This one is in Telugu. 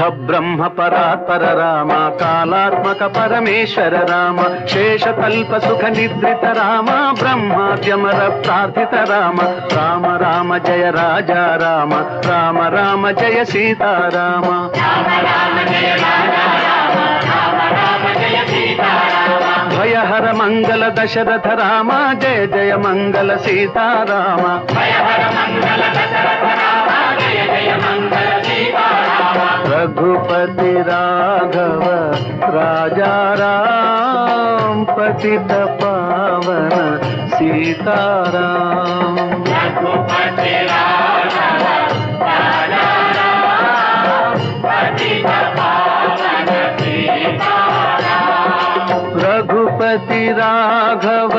పరబ్రహ్మ పరాత్పర రామ కాలాత్మక పరమేశ్వర రామ శేషకల్ప సుఖ నిద్రిత రామ బ్రహ్మాద్యమర ప్రార్థిత రామ రామ రామ జయ రాజా రామ రామ రామ జయ సీతారామ భయహర మంగళ దశరథ రామ జయ జయ మంగళ సీతారామ रघुपति राघव राजा राम पतित पावन सीताराम रघुपति राघव राजा राम पतित पावन सीताराम रघुपति राघव